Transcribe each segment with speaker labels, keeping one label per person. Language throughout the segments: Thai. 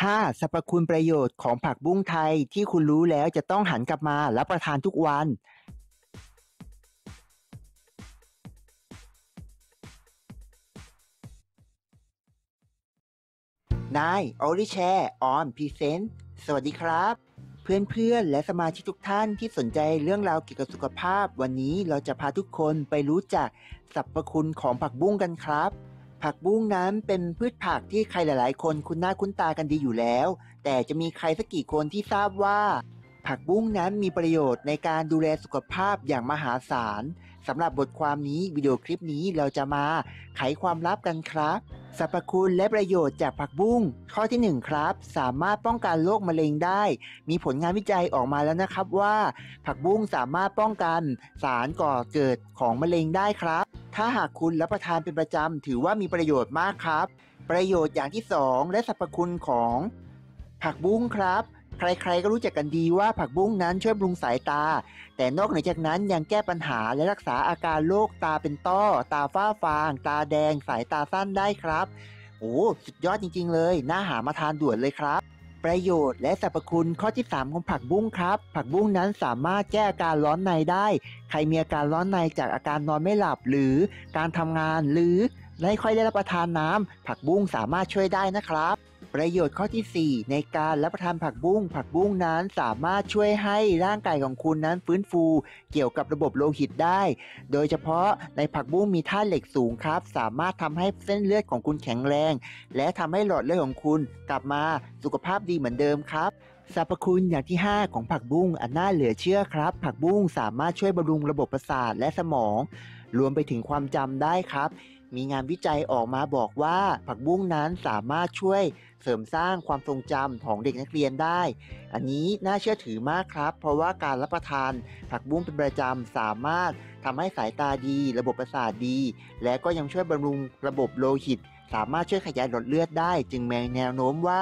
Speaker 1: 5. สรรพคุณประโยชน์ของผักบุ้งไทยที่คุณรู้แล้วจะต้องหันกลับมารับประทานทุกวัน นายโอริแชร์ออนพรีเซนต์สวัสดีครับเพื่อนๆและสมาชิกทุกท่านที่สนใจเรื่องราวเกี่ยวกับสุขภาพวันนี้เราจะพาทุกคนไปรู้จักสรรพคุณของผักบุ้งกันครับผักบุ้งนั้นเป็นพืชผักที่ใครหลายๆคนคุ้นหน้าคุ้นตากันดีอยู่แล้วแต่จะมีใครสักกี่คนที่ทราบว่าผักบุ้งนั้นมีประโยชน์ในการดูแลสุขภาพอย่างมหาศาลสำหรับบทความนี้วิดีโอคลิปนี้เราจะมาไขความลับกันครับสรรพคุณและประโยชน์จากผักบุ้งข้อที่1ครับสามารถป้องกันโรคมะเร็งได้มีผลงานวิจัยออกมาแล้วนะครับว่าผักบุ้งสามารถป้องกันสารก่อเกิดของมะเร็งได้ครับถ้าหากคุณรับประทานเป็นประจำถือว่ามีประโยชน์มากครับประโยชน์อย่างที่2และสรรพคุณของผักบุ้งครับใครๆก็รู้จักกันดีว่าผักบุ้งนั้นช่วยบำรุงสายตาแต่นอกเหนือจากนั้นยังแก้ปัญหาและรักษาอาการโรคตาเป็นต้อตาฝ้าฟางตาแดงสายตาสั้นได้ครับโอ้สุดยอดจริงๆเลยน่าหามาทานด่วนเลยครับประโยชน์และสรรพคุณข้อที่3ของผักบุ้งครับผักบุ้งนั้นสามารถแก้อาการร้อนในได้ใครมีอาการร้อนในจากอาการนอนไม่หลับหรือการทำงานหรือไม่ค่อยได้รับประทานน้ำผักบุ้งสามารถช่วยได้นะครับประโยชน์ข้อที่4ในการรับประทานผักบุ้งผักบุ้งนั้นสามารถช่วยให้ร่างกายของคุณนั้นฟื้นฟูเกี่ยวกับระบบโลหิตได้โดยเฉพาะในผักบุ้งมีธาตุเหล็กสูงครับสามารถทำให้เส้นเลือดของคุณแข็งแรงและทำให้หลอดเลือดของคุณกลับมาสุขภาพดีเหมือนเดิมครับสรรพคุณอย่างที่5ของผักบุ้งอันน่าเหลือเชื่อครับผักบุ้งสามารถช่วยบำรุงระบบประสาทและสมองรวมไปถึงความจำได้ครับมีงานวิจัยออกมาบอกว่าผักบุ้งนั้นสามารถช่วยเสริมสร้างความทรงจำของเด็กนักเรียนได้อันนี้น่าเชื่อถือมากครับเพราะว่าการรับประทานผักบุ้งเป็นประจำสามารถทำให้สายตาดีระบบประสาทดีและก็ยังช่วยบำรุงระบบโลหิตสามารถช่วยขยายหลอดเลือดได้จึงมีแนวโน้มว่า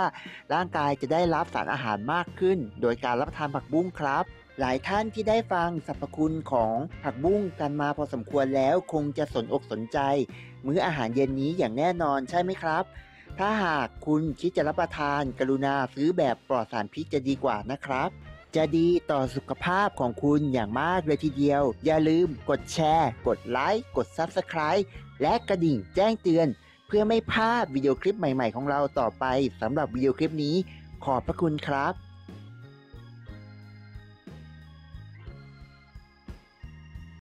Speaker 1: ร่างกายจะได้รับสารอาหารมากขึ้นโดยการรับประทานผักบุ้งครับหลายท่านที่ได้ฟังสรรพคุณของผักบุ้งกันมาพอสมควรแล้วคงจะสนอกสนใจมื้ออาหารเย็นนี้อย่างแน่นอนใช่ไหมครับถ้าหากคุณคิดจะรับประทานกรุณาซื้อแบบปลอดสารพิษจะดีกว่านะครับจะดีต่อสุขภาพของคุณอย่างมากเลยทีเดียวอย่าลืมกดแชร์กดไลค์กด Subscribe และกระดิ่งแจ้งเตือนเพื่อไม่พลาดวิดีโอคลิปใหม่ๆของเราต่อไปสำหรับวิดีโอคลิปนี้ขอบพระคุณครับ